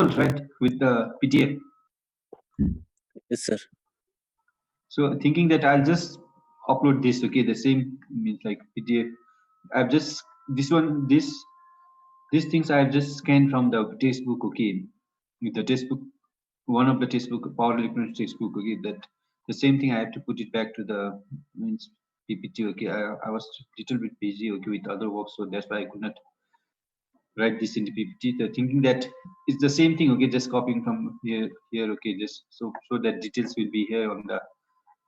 right, with the PTA. Yes, sir. So thinking that I'll just upload this, okay, the same means like PDF. I've just this one, these things I've just scanned from the textbook, okay, with the textbook, one of the textbook, Power Electronics textbook, okay, that the same thing I have to put it back to the means PPT, okay. I was little bit busy, okay, with other work, so that's why I could not write this in the PPT. The thinking that it's the same thing, okay, just copying from here, okay, just so that details will be here on the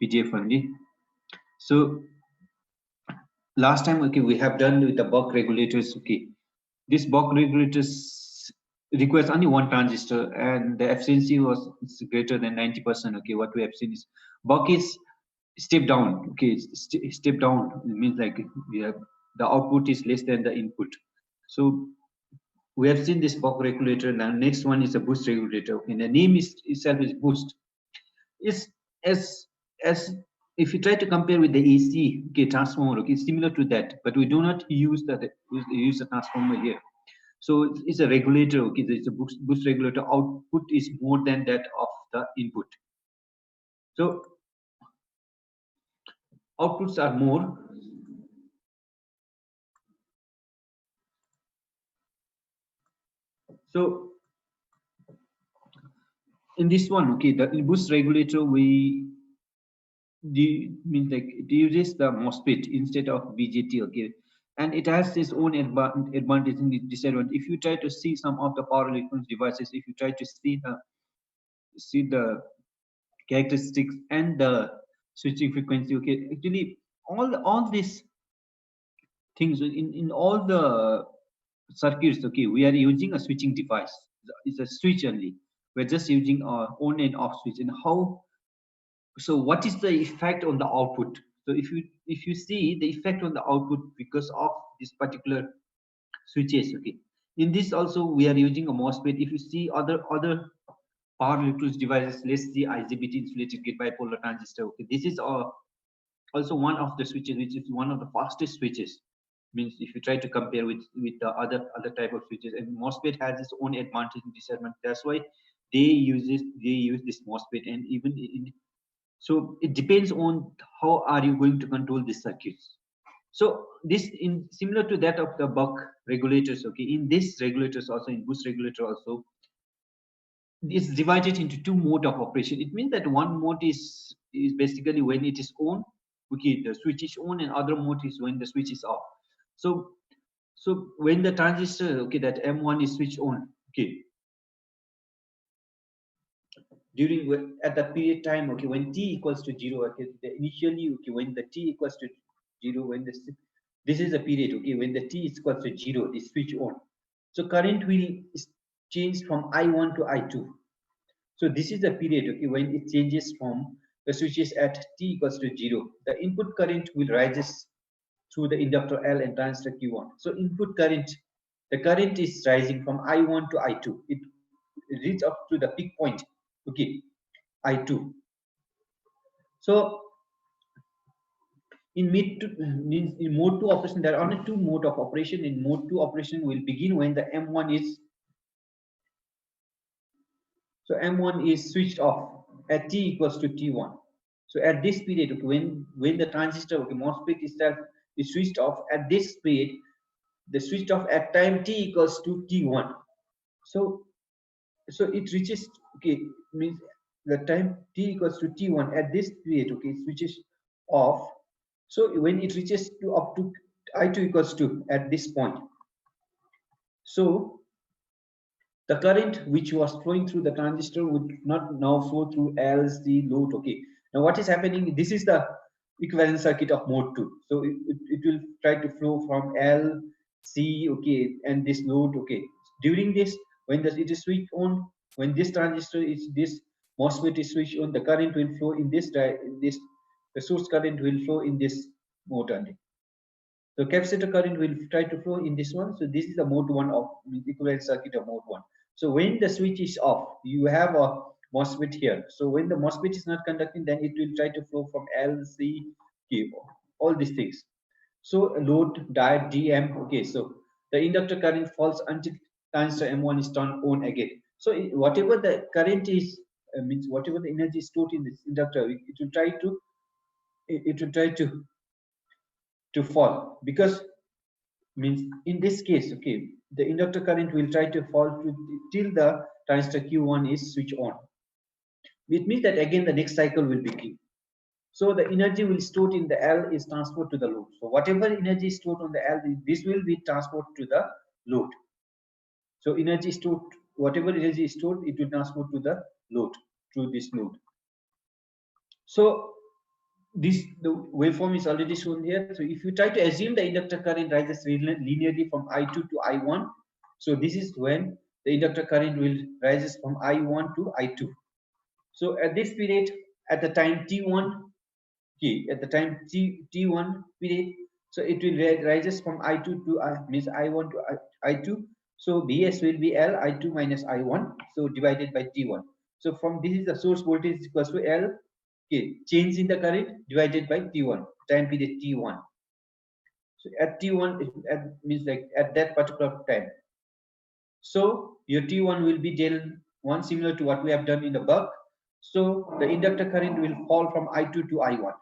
PDF only. So last time, okay, we have done with the buck regulators, okay. This buck regulators requires only one transistor and the efficiency was greater than 90%, okay. What we have seen is buck is step down, okay. Step down means like we have the output is less than the input. So we have seen this buck regulator. Now next one is a boost regulator, okay. The name is itself is boost. Is as if you try to compare with the AC, okay, transformer, okay, similar to that, but we do not use the transformer here. So it's a regulator, okay, it's a boost regulator. Output is more than that of the input. So outputs are more. So in this one, okay, the boost regulator, means like it uses the MOSFET instead of BJT, okay, and it has its own advantage and disadvantage. If you try to see some of the power electronics devices, if you try to see the characteristics and the switching frequency, okay, actually all these things in all the circuits, okay, we are using a switching device. It's a switch only. We're just using our on and off switch. And how, so what is the effect on the output? So if you see the effect on the output because of this particular switches, okay, in this also we are using a MOSFET. If you see other power electronics devices, let's see IGBT insulated gate bipolar transistor, okay, this is also one of the switches which is one of the fastest switches. Means if you try to compare with the other type of switches, and MOSFET has its own advantage and disadvantage. That's why they use this MOSFET. And even in, so it depends on how are you going to control these circuits. So this in similar to that of the buck regulators, okay, in this regulators also, in boost regulator also, it's divided into two mode of operation. It means that one mode is basically when it is on, okay, the switch is on, and other mode is when the switch is off. So when the transistor, okay, that M1 is switched on, okay, during at the period time, okay, when t equals to 0, okay, initially, okay, when the t equals to 0, when this is a period, okay, when the t is equals to 0, the switch on. So current will change from I1 to I2. So this is the period, okay, when it changes from the switches at t equals to 0. The input current will rises through the inductor L and transistor Q1. So input current, the current is rising from I1 to I2. It reaches up to the peak point, okay, I2. So in mode 2 operation, there are only two mode of operation. In mode 2 operation will begin when the M1 is, so M1 is switched off at t equals to T1. So at this period, okay, when the transistor, okay, MOSFET itself is switched off at this period, the switched off at time t equals to T1. So it reaches, okay, means the time t equals to T1 at this period, okay, it switches off. So when it reaches to up to I2 equals to at this point, so the current which was flowing through the transistor would not now flow through LC load, okay. Now what is happening, this is the equivalent circuit of mode 2. So it will try to flow from L, C, okay, and this load, okay. During this, when it is switched on, when this transistor is, this MOSFET is switched on, the current will flow in this, the source current will flow in this mode only. So capacitor current will try to flow in this one. So this is the mode 1 of equivalent circuit of mode 1. So when the switch is off, you have a MOSFET here. So when the MOSFET is not conducting, then it will try to flow from L, C, K, all these things. So load, diode, DM, okay. So the inductor current falls until transistor M1 is turned on again. So whatever the current is, means whatever the energy stored in this inductor, it will try to fall, because means in this case, okay, the inductor current will try to fall till the transistor Q1 is switched on. It means that again the next cycle will begin. So the energy will stored in the L is transferred to the load. So whatever energy is stored on the L, this will be transferred to the load. So energy stored, whatever energy is stored, it will transfer to the load through this load. So this the waveform is already shown here. So if you try to assume the inductor current rises linearly from I2 to I1, so this is when the inductor current will rises from I1 to I2. So at this period, at the time T1, okay, at the time T1 period, so it will rises from I2 to means I1 to I2. So Bs will be L I2 minus I1, so divided by T1. So from this is the source voltage equals to L, okay, change in the current divided by T1, time period T1. So at T1, it means like at that particular time. So your T1 will be del 1, similar to what we have done in the buck. So the inductor current will fall from I2 to I1.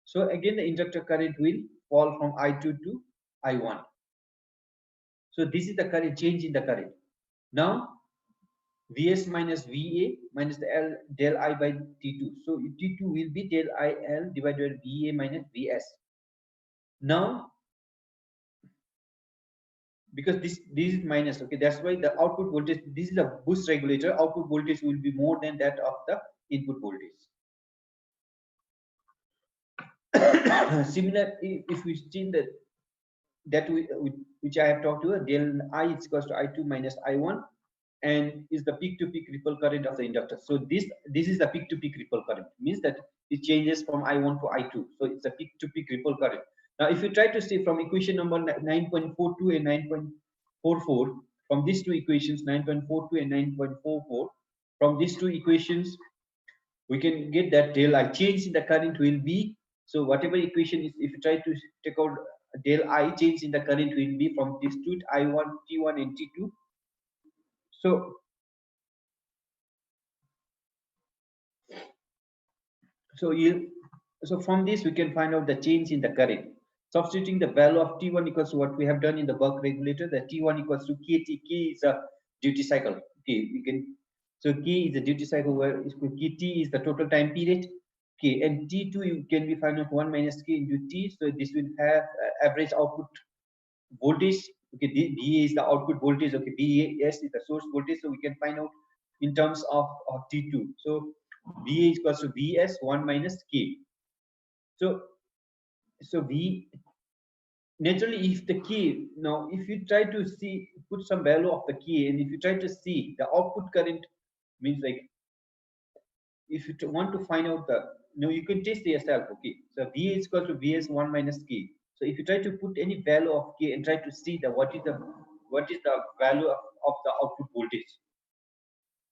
So again, the inductor current will fall from I2 to I1. So this is the current change in the current. Now Vs minus Va minus the L del I by T2. So T2 will be del IL divided by Va minus Vs. Now, because this is minus, okay, that's why the output voltage, this is a boost regulator, output voltage will be more than that of the input voltage. Similar, if we see that which I have talked to, del I is equals to I2 minus I1, and is the peak to peak ripple current of the inductor. So this is the peak to peak ripple current, means that it changes from I1 to I2. So it's a peak to peak ripple current. Now if you try to see from equation number 9.42 and 9.44, from these two equations 9.42 and 9.44, from these two equations we can get that del I change in the current will be, so whatever equation is, if you try to take out del I, change in the current will be from these two, I1, T1 and T2. So from this we can find out the change in the current. Substituting the value of T1 equals to what we have done in the buck regulator, that T1 equals to KT. K is a duty cycle. Okay, we can, so K is the duty cycle, where KT is the total time period. Okay, and T2 can be found out 1 minus K into T. So this will have average output voltage. Okay, VA is the output voltage. Okay, VAS is the source voltage. So we can find out in terms of T2. So VA is equals to VS 1 minus K. So V naturally, if the key, now if you try to see, put some value of the key, and if you try to see the output current, means like if you want to find out the, you can test yourself. Okay, so V is equal to Vs 1 minus K. So if you try to put any value of K and try to see the what is the value of the output voltage.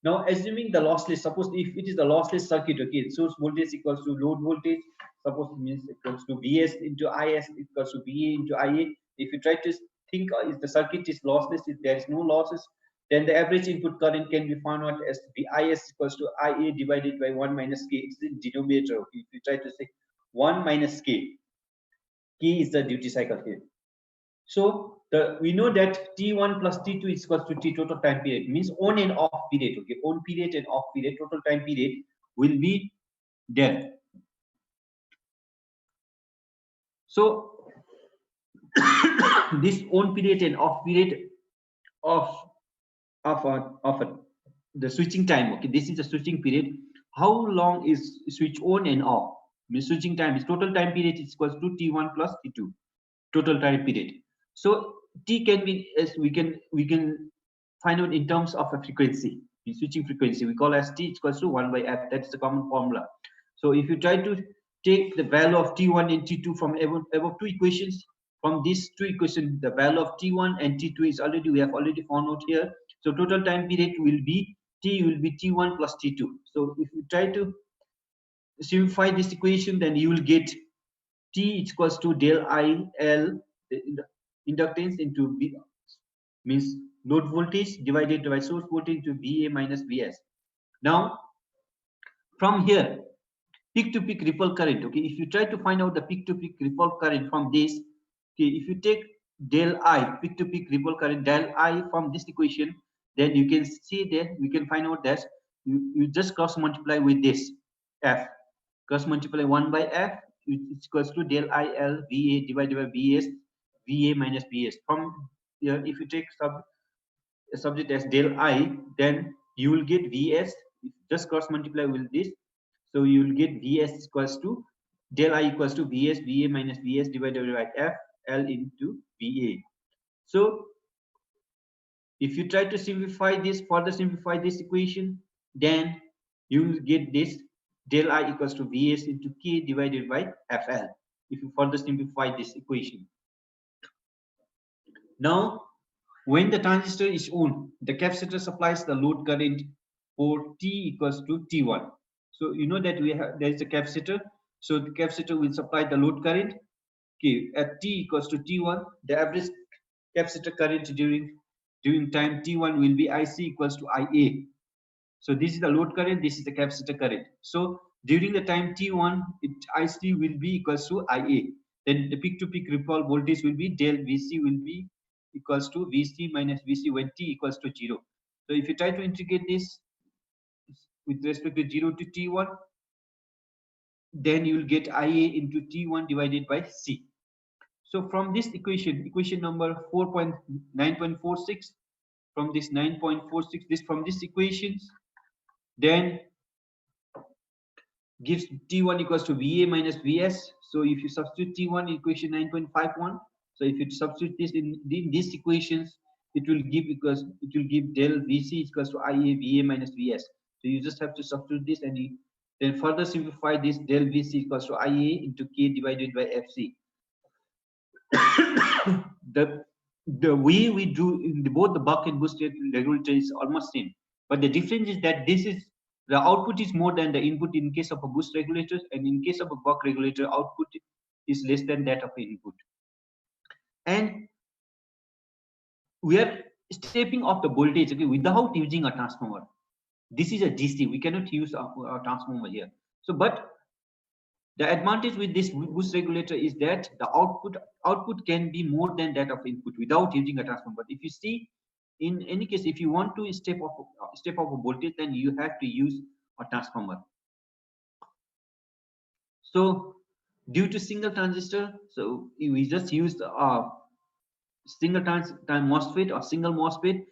Now assuming the lossless, suppose if it is the lossless circuit, okay, source voltage equals to load voltage, suppose means equals to Vs into Is equals to Va into Ia. If you try to think if the circuit is lossless, if there is no losses, then the average input current can be found out as the Is equals to Ia divided by 1 minus K. It's the denominator. Okay? If you try to say 1 minus K, K is the duty cycle here. So we know that T1 plus T2 is equals to T total time period, means on and off period. Okay, on period and off period, total time period will be there. So this on period and off period of the switching time. Okay, this is the switching period. How long is switch on and off? Means switching time is total time period is equals to T1 plus T2, total time period. So T can be, as we can find out in terms of a frequency, in switching frequency. We call as T equals to 1 by F. That's the common formula. So if you try to take the value of T1 and T2 from above two equations, from these two equations, the value of T1 and T2 is already, we have already found out here. So total time period will be T will be T1 plus T2. So if you try to simplify this equation, then you will get T equals to del I L, the inductance into B, means load voltage divided by source voltage to VA minus VS. Now, from here, peak to peak ripple current. Okay, if you try to find out the peak to peak ripple current from this, okay, if you take del I, peak to peak ripple current del I from this equation, then you can see that we can find out that you just cross multiply with this F, cross multiply 1 by F, it's equals to del I L VA divided by VS, VA minus VS. From here, if you take subject as del I, then you will get VS, just cross multiply with this. So you will get VS equals to del I equals to VS, VA minus VS divided by F, L into VA. So if you try to simplify this, further simplify this equation, then you will get this del I equals to VS into K divided by FL. If you further simplify this equation. Now, when the transistor is on, the capacitor supplies the load current for T equals to T1. So you know that there is a capacitor. So the capacitor will supply the load current. Okay, at T equals to T1, the average capacitor current during time T1 will be IC equals to IA. So this is the load current, this is the capacitor current. So during the time T1, IC will be equals to IA. Then the peak to peak ripple voltage will be del VC will be equals to VC minus VC when T equals to 0. So if you try to integrate this with respect to 0 to T1, then you will get IA into T1 divided by C. So from this equation, equation number 4.9.46, from this 9.46, from this equations, then gives T1 equals to VA minus VS. So if you substitute T1 in equation 9.51, so if you substitute this in these equations, it will give del VC equals to IA VA minus VS. So you just have to substitute this and then further simplify this del VC equals to IA into K divided by FC. the way we do in both the buck and boost regulator is almost same, but the difference is that the output is more than the input in case of a boost regulator, and in case of a buck regulator, output is less than that of the input. And we are stepping up the voltage, okay, without using a transformer. This is a DC. We cannot use a transformer here. So, but the advantage with this boost regulator is that the output can be more than that of input without using a transformer. But if you see, in any case, if you want to step up a voltage, then you have to use a transformer. So due to single transistor, so we just used a single time MOSFET or single MOSFET,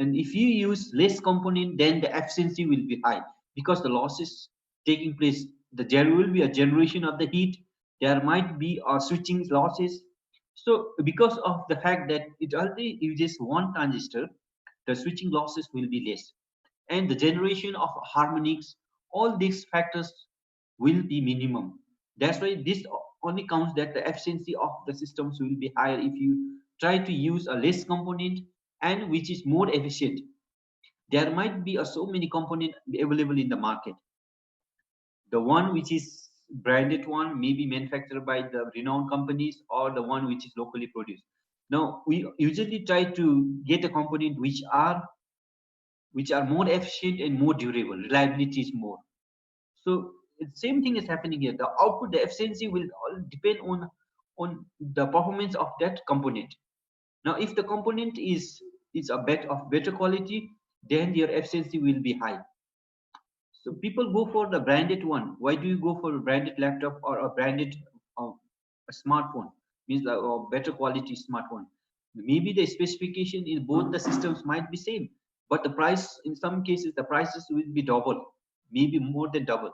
and if you use less component, then the efficiency will be high because the losses taking place, there will be a generation of the heat, there might be a switching losses. So because of the fact that it already uses one transistor, the switching losses will be less, and the generation of harmonics, all these factors will be minimum. That's why this only counts that the efficiency of the systems will be higher if you try to use a less component and which is more efficient. There might be so many components available in the market. The one which is branded one may be manufactured by the renowned companies, or the one which is locally produced. Now we usually try to get a component which are more efficient and more durable. Reliability is more. So the same thing is happening here. The output, the efficiency will all depend on the performance of that component. Now, if the component is a better quality, then your efficiency will be high. So people go for the branded one. Why do you go for a branded laptop or a branded a smartphone? Means a better quality smartphone. Maybe the specification in both the systems might be same, but the price, in some cases, the prices will be double, maybe more than double,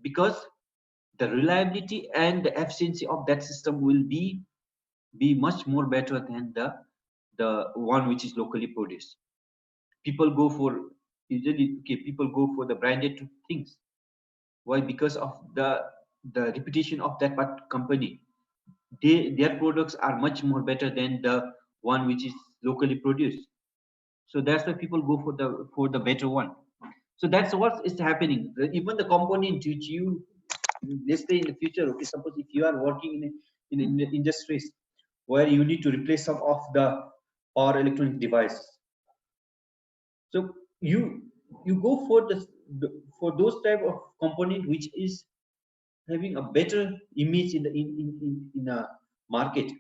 because the reliability and the efficiency of that system will be much more better than the one which is locally produced. People go for the branded things. Why? Because of the reputation of that company. Their products are much more better than the one which is locally produced. So that's why people go for the better one. So that's what is happening. Even the component which you, let's say in the future, okay, suppose if you are working in the industries where you need to replace some of the power electronic device. So you go for for those type of component which is having a better image in a market,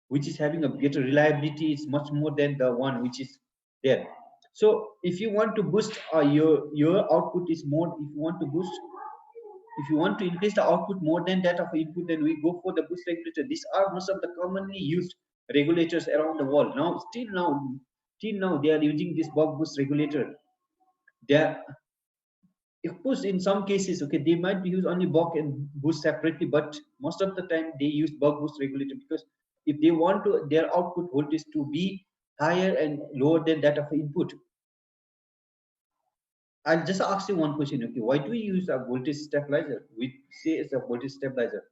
which is having a better reliability, is much more than the one which is there. So if you want to boost your output is more, if you want to increase the output more than that of input, then we go for the boost regulator. These are most of the commonly used regulators around the world. Now, till now, they are using this buck boost regulator. They are, of course, in some cases, okay, they might use only buck and boost separately, but most of the time they use buck boost regulator, because if they want to their output voltage to be higher and lower than that of input. I'll just ask you one question, okay? Why do we use a voltage stabilizer? We say it's a voltage stabilizer.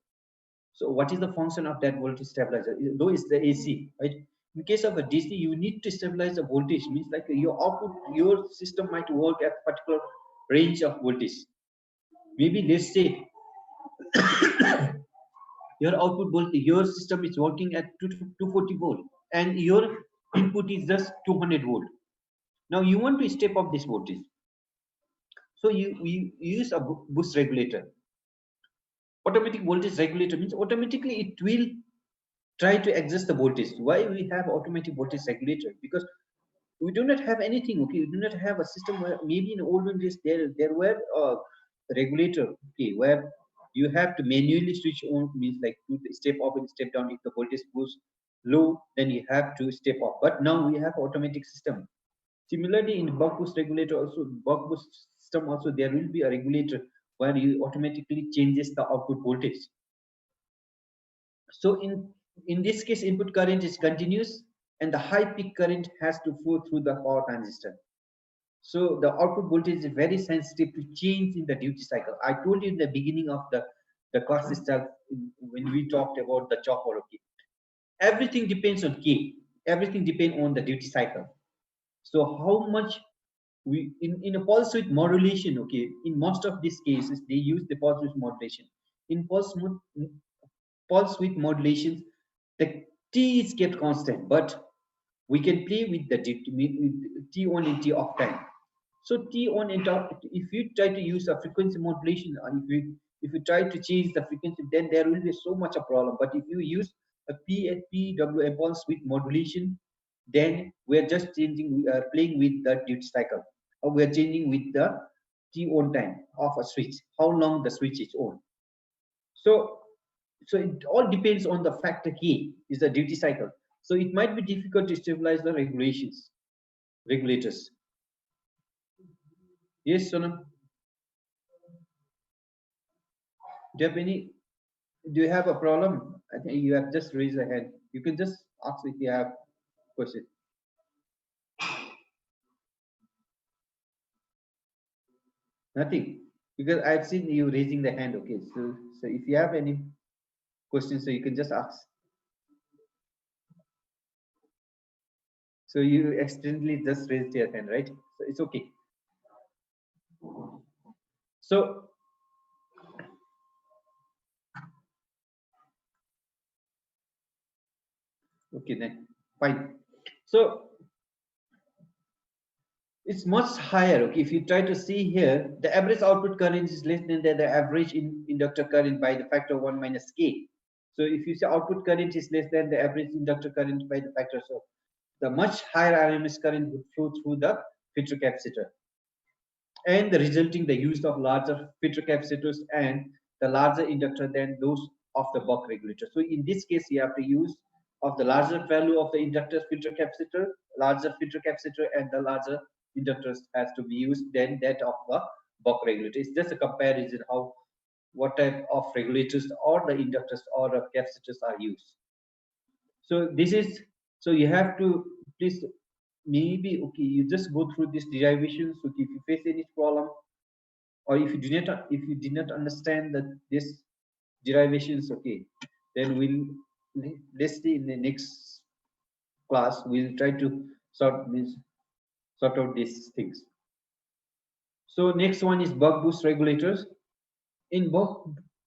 So what is the function of that voltage stabilizer? Though it's the AC, right? In case of a DC, you need to stabilize the voltage. Means like your output, your system might work at particular range of voltage. Maybe let's say your output voltage, your system is working at 240 volt, and your input is just 200 volt. Now you want to step up this voltage. So you use a boost regulator. Automatic voltage regulator means automatically it will try to adjust the voltage. Why we have automatic voltage regulator? Because we do not have anything, okay? We do not have a system where maybe in olden days there were a regulator, okay, where you have to manually switch on, means like to step up and step down. If the voltage goes low, then you have to step up. But now we have automatic system. Similarly, in buck boost regulator also, buck boost system also, there will be a regulator where you automatically changes the output voltage. So in this case, input current is continuous, and the high peak current has to flow through the power transistor. So the output voltage is very sensitive to change in the duty cycle. I told you in the beginning of the class itself, when we talked about the chopper, okay, everything depends on K. Everything depends on the duty cycle. So how much we in a pulse width modulation, okay, in most of these cases they use the pulse width modulation. In pulse width modulations, the T is kept constant, but we can play with the T on and T off time. So T on and off, if you try to use a frequency modulation, if you try to change the frequency, then there will be so much a problem. But if you use a PWM pulse width modulation, then we are just changing, we are playing with the duty cycle, or we are changing with the T on time of a switch, how long the switch is on. So it all depends on the factor K, is the duty cycle. So it might be difficult to stabilize the regulators. Yes, Sonam? Do you have a problem? I think you have just raised a hand. You can just ask if you have question. Nothing, because I've seen you raising the hand. Okay, so if you have any questions, so you can just ask. So you accidentally just raised your hand, right? So it's okay. So okay, then fine. So it's much higher. Okay, if you try to see here, the average output current is less than the average inductor current by the factor 1 minus K. So if you say output current is less than the average inductor current by the factor, so the much higher RMS current would flow through the filter capacitor, and the resulting the use of larger filter capacitors and the larger inductor than those of the buck regulator. So in this case, you have to use of the larger value of the inductor filter capacitor, larger filter capacitor, and the larger inductors has to be used than that of the buck regulator. It's just a comparison of what type of regulators or the inductors or the capacitors are used. So this is, so you have to please maybe, okay, you just go through this derivation. So if you face any problem, or if you did not understand that this derivations, okay, then let's see in the next class we'll try to sort out these things. So next one is buck boost regulators. In buck,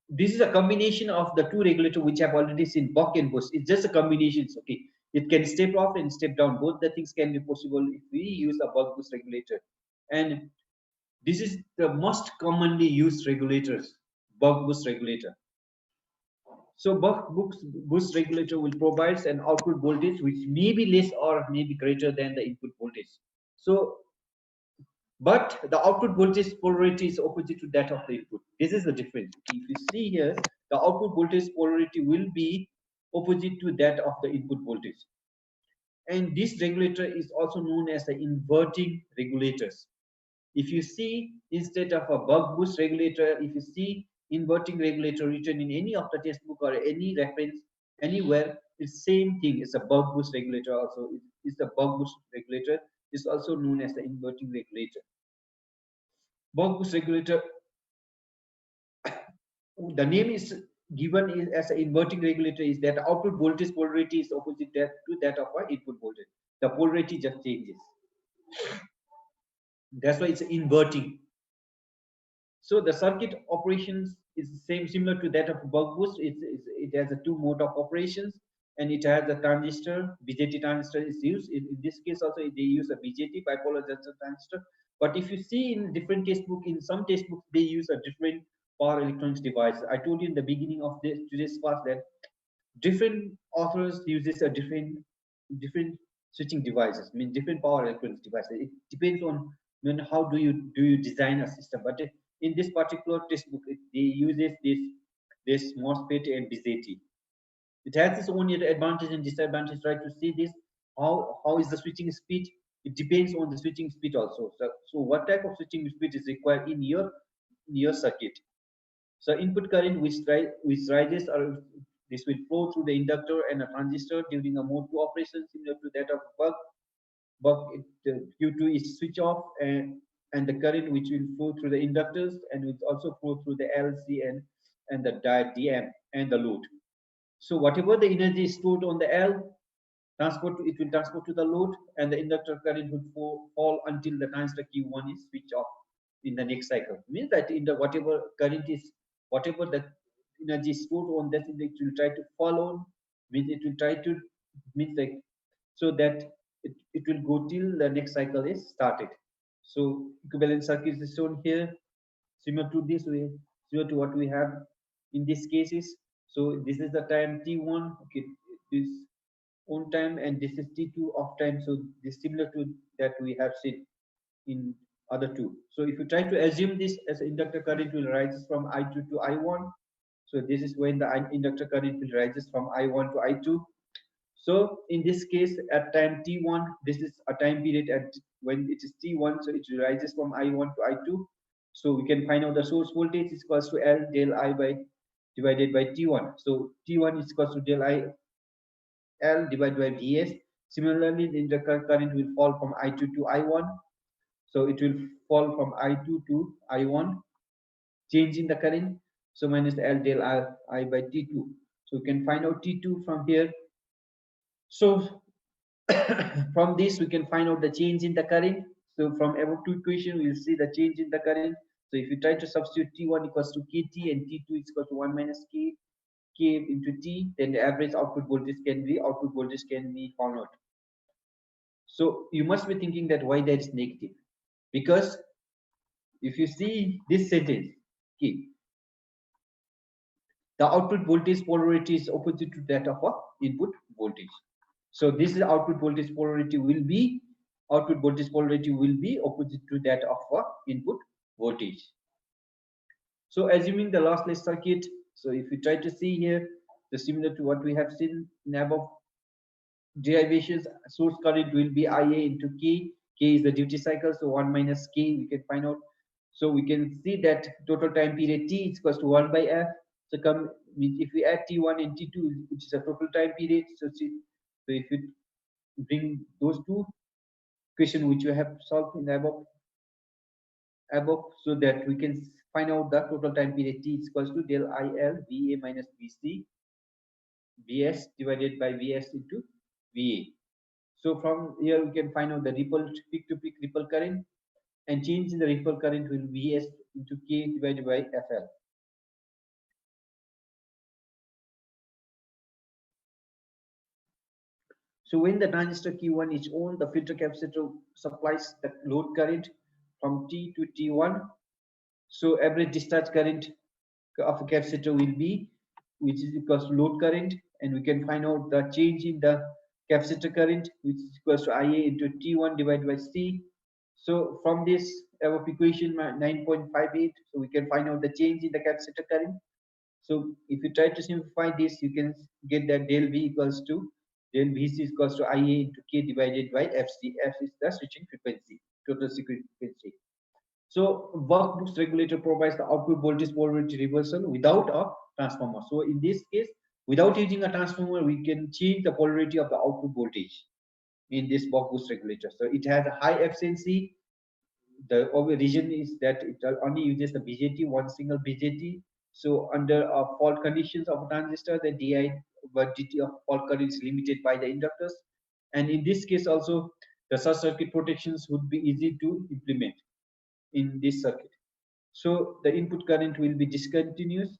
this is a combination of the two regulators which I've already seen, buck and boost. It's just a combinations, okay. It can step up and step down. Both the things can be possible if we use a buck boost regulator. And this is the most commonly used regulators, buck boost regulator. So buck boost regulator will provide an output voltage which may be less or may be greater than the input voltage. So, but the output voltage polarity is opposite to that of the input. This is the difference. If you see here, the output voltage polarity will be opposite to that of the input voltage. And this regulator is also known as the inverting regulators. If you see, instead of a buck boost regulator, if you see inverting regulator written in any of the textbook or any reference anywhere, it's same thing. It's a buck boost regulator also. It's a buck boost regulator. It's also known as the inverting regulator. Buck boost regulator, the name is given as an inverting regulator is that output voltage polarity is opposite to that of our input voltage. The polarity just changes. That's why it's inverting. So the circuit operations is same similar to that of buck boost. It has a two mode of operations, and it has a transistor. BJT transistor is used. In this case also they use a BJT, bipolar junction transistor. But if you see in different textbook, in some textbooks they use a different power electronics device. I told you in the beginning of today's class that different authors uses a different switching devices. I mean different power electronics devices. It depends on how do you design a system. But in this particular textbook, they uses this MOSFET and BJT. It has its own advantage and disadvantage. Try to see this. How is the switching speed? It depends on the switching speed also. So what type of switching speed is required in your circuit? So input current which rises or this will flow through the inductor and a transistor during a mode 2 operation similar to that of buck. Q2 is switch off, and the current which will flow through the inductors and will also flow through the LC and the diode DM and the load. So whatever the energy is stored on the L, it will transport to the load, and the inductor current will fall until the transistor Q1 is switched off in the next cycle. It means that in the whatever current is, whatever the energy is stored on that, it will try to fall on, means it will try to means like so that it will go till the next cycle is started. So equivalent circuit is shown here, similar to this way, similar to what we have in these cases. So this is the time T1, okay, this on time, and this is T2 off time. So this is similar to that we have seen in other two. So if you try to assume this as inductor current will rise from I2 to I1, so this is when the inductor current will rises from I1 to I2. So in this case, at time T1, this is a time period at when it is T1, so it rises from I1 to I2. So we can find out the source voltage is equals to L del I by divided by T1. So T1 is equals to del I L divided by Vs. Similarly, the inductor current will fall from I2 to I1. So it will fall from I2 to I1, change in the current. So minus L del I by T2. So we can find out T2 from here. So from this, we can find out the change in the current. So from above two equation, we'll see the change in the current. So if you try to substitute T1 equals to KT and T2 is equal to 1 minus K into T, then the average output voltage can be found out. So you must be thinking that why that is negative, because if you see this sentence, okay, the output voltage polarity is opposite to that of a input voltage. So this is output voltage polarity will be opposite to that of a input voltage. So assuming the lossless circuit, so if you try to see here, the similar to what we have seen in above derivations, source current will be IA into K. K is the duty cycle, so 1 minus K we can find out. So we can see that total time period T is equals to 1 by F. So if we add T1 and T2, which is a total time period, so if you bring those two equation which we have solved in above, so that we can find out the total time period T is equals to del IL VA minus VC Vs divided by Vs into VA. So from here we can find out the peak to peak ripple current, and change in the ripple current will be Vs into K divided by FL. So when the transistor Q1 is on, the filter capacitor supplies the load current from T to T1. So average discharge current of a capacitor will be, which is equals to load current, and we can find out the change in the capacitor current, which is equals to IA into T1 divided by C. So from this our equation 9.58, so we can find out the change in the capacitor current. So if you try to simplify this, you can get that del V equals to del Vc equals to IA into K divided by FC. F is the switching frequency, total switching frequency. So buck boost regulator provides the output voltage polarity reversal without a transformer. So in this case, without using a transformer, we can change the polarity of the output voltage in this buck boost regulator. So it has a high efficiency. The reason is that it only uses the BJT, one single BJT. So under fault conditions of a transistor, the DI but DT of fault current is limited by the inductors. And in this case also, the short circuit protections would be easy to implement in this circuit. So the input current will be discontinuous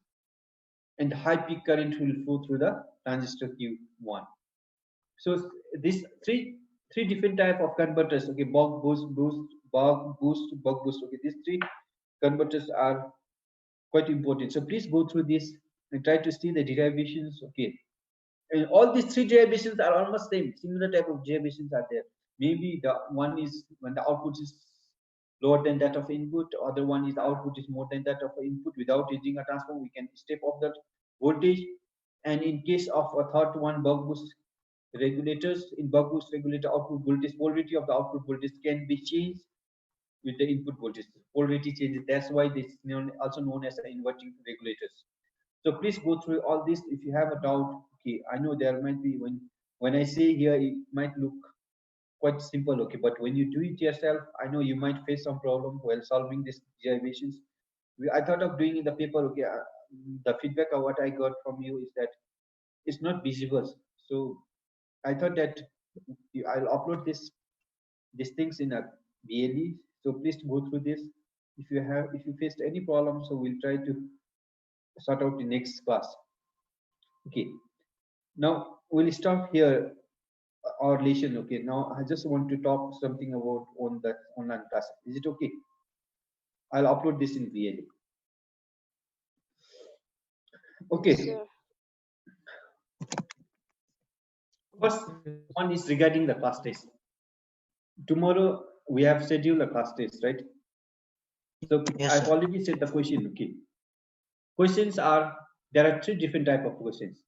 and high peak current will flow through the transistor Q1. So these three different type of converters, okay, buck boost, buck boost, okay, these three converters are quite important. So please go through this and try to see the derivations, okay. And all these three derivations are almost same, similar type of derivations are there. Maybe the one is when the output is lower than that of input, other one is the output is more than that of input. Without using a transformer, we can step off that voltage. And in case of a third one, buck boost regulators, in buck boost regulator, output voltage, polarity of the output voltage can be changed with the input voltage. Polarity changes. That's why this is also known as the inverting regulators. So please go through all this. If you have a doubt, okay, I know there might be when I say here, it might look quite simple, okay, but when you do it yourself, I know you might face some problem while solving these derivations. I thought of doing in the paper, okay, the feedback of what I got from you is that it's not visible. So I thought that I'll upload these things in a BLE. So please go through this. If you faced any problem, so we'll try to sort out the next class. Okay. Now we'll stop here our lesson. Okay. Now I just want to talk something about on the online class. Is it okay? I'll upload this in VLE. Okay. Sure. First one is regarding the class test. Tomorrow we have scheduled a class test, right? So Yes, I've sir. already said the question. Okay. Questions are, there are three different type of questions.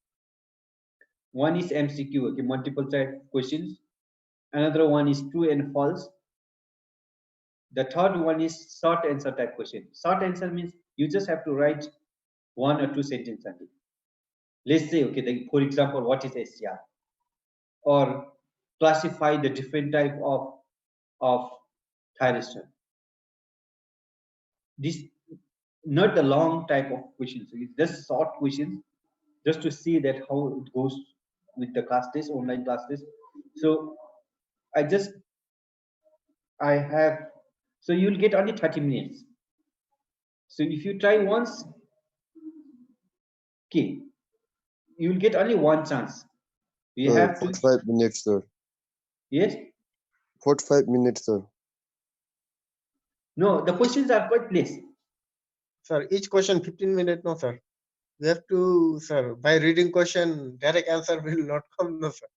One is MCQ, okay, multiple type questions. Another one is true and false. The third one is short answer type question. Short answer means you just have to write one or two sentences only. Let's say, okay, for example, what is SCR? Or classify the different type of thyristor. This not the long type of questions. It's just short questions, just to see that how it goes with the class test, online class test. So I have, so you'll get only 30 minutes. So if you try once, okay, you'll get only one chance. You have to, 45 minutes, sir. yes? 45 minutes, sir. No, the questions are quite less. Sir, each question 15 minutes, no, sir. We have to, sir, by reading question, direct answer will not come, no, sir.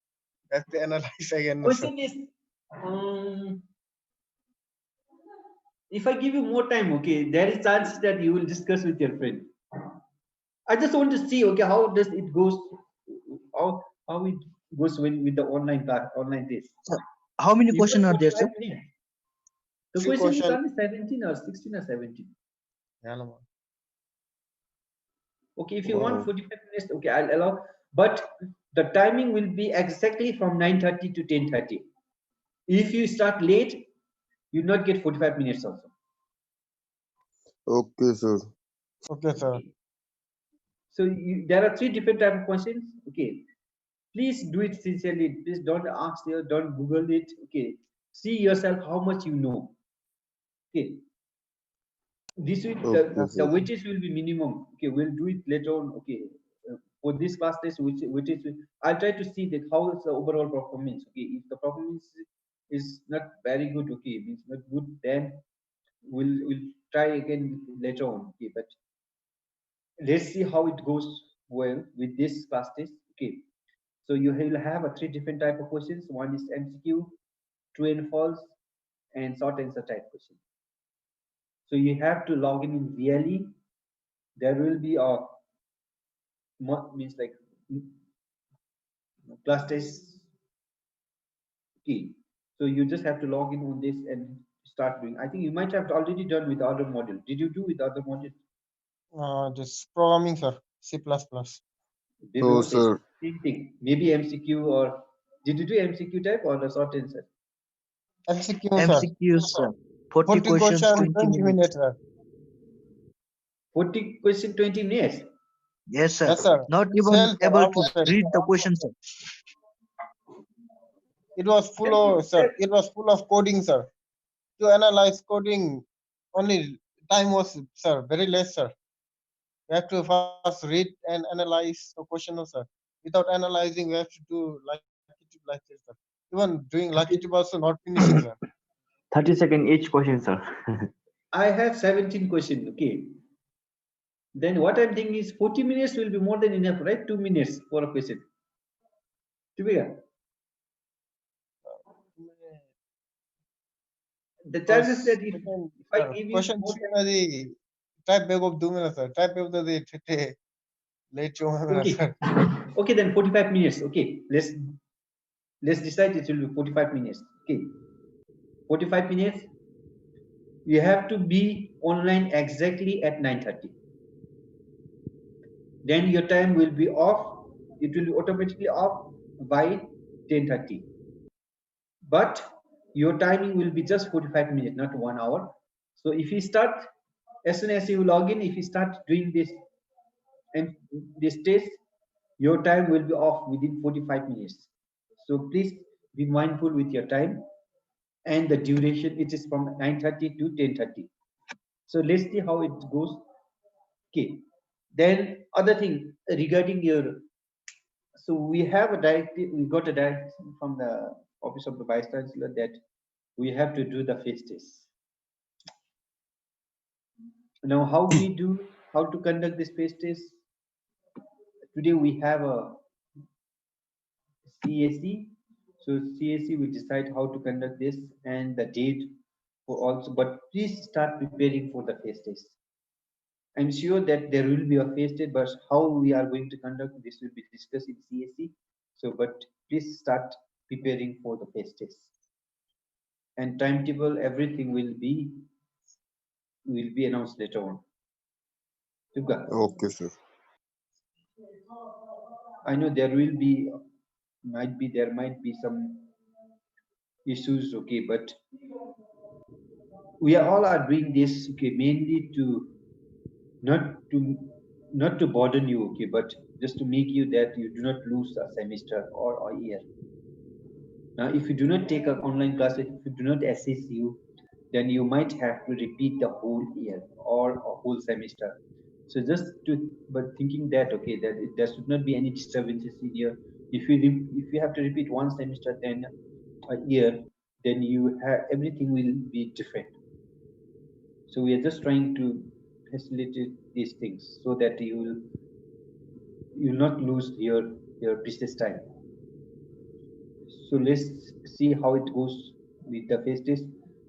We have to analyze again, no, sir. Question is, if I give you more time, okay, there is chance that you will discuss with your friend. I just want to see, okay, how does it goes, how it goes with the online class, online test. How many You questions got are there, sir? 45 minutes. The Few question is question- only 17 or 16 or 17. Yeah, no. Okay, if you want Wow. 45 minutes, okay, I'll allow. But the timing will be exactly from 9:30 to 10:30. If you start late, you'll not get 45 minutes also. Okay, sir. Okay, sir. So there are three different type of questions. Okay, please do it sincerely. Please don't ask here, don't Google it. Okay, see yourself how much you know. Okay, this will Okay, the sir. weightage will be minimum. Okay, we'll do it later on. Okay, for this class test, which is I'll try to see that how is the overall performance. Okay, if the performance is not very good, okay, means not good, then we'll try again later on. Okay, but let's see how it goes well with this class test. Okay, so you will have a 3 different type of questions. One is MCQ, true and false, and short answer type question. So you have to log in really. There will be a means like class test. Okay, so you just have to log in on this and start doing. I think you might have already done with other module. Did you do with other module? This programming, sir. C++. Maybe No, also sir. same thing. Maybe MCQ, or did you do MCQ type or the short answer? MCQ, sir. MCQ, sir. 40 40 questions, question, 20 20 minutes. minutes, sir. 40 question, 20 minutes. Yes, sir. Yes, sir. Not even Self, able to almost, sir. read the question, sir. It was full of, sir. It was full of coding, sir. To analyze coding, only time was, sir, very less, sir. We have to first read and analyze the question, sir. Without analyzing, we have to do like this, sir. Even doing lucky tip also not finishing, sir. 30 seconds each question, sir. I have 17 questions. Okay. Then what I'm thinking is 40 minutes will be more than enough, right? 2 minutes for a question. The chances that if I give you Question more three the type bag of 2 minutes, sir. Type of the late okay. Okay, then 45 minutes. Okay, let's decide it will be 45 minutes. Okay, 45 minutes. You have to be online exactly at 9:30. Then your time will be off. It will be automatically off by 10:30. But your timing will be just 45 minutes, not 1 hour. So if you start, as soon as you log in, if you start doing this and this test, your time will be off within 45 minutes. So please be mindful with your time and the duration. It is from 9:30 to 10:30. So let's see how it goes. Okay. Then other thing regarding your, so we have a directive, we got a directive from the Office of the Vice Chancellor that we have to do the face test. Now, how to conduct this face test? Today we have a CAC. So CAC will decide how to conduct this and the date for also, but please start preparing for the face test. I'm sure that there will be a face test, but how we are going to conduct this will be discussed in CAC. So, but please start preparing for the face test. And timetable, everything will be announced later on. Okay, sir. I know there will be, there might be some issues, okay, but we all are doing this, okay, mainly to not to burden you, okay, but just to make you that you do not lose a semester or a year. Now, if you do not take an online class, if you do not assess you, then you might have to repeat the whole year or a whole semester. So just to, but thinking that, okay, that there should not be any disturbances in your, if you have to repeat one semester, then a year, then you have, everything will be different. So we are just trying to facilitate these things so that you will not lose your precious time. So let's see how it goes with the face test.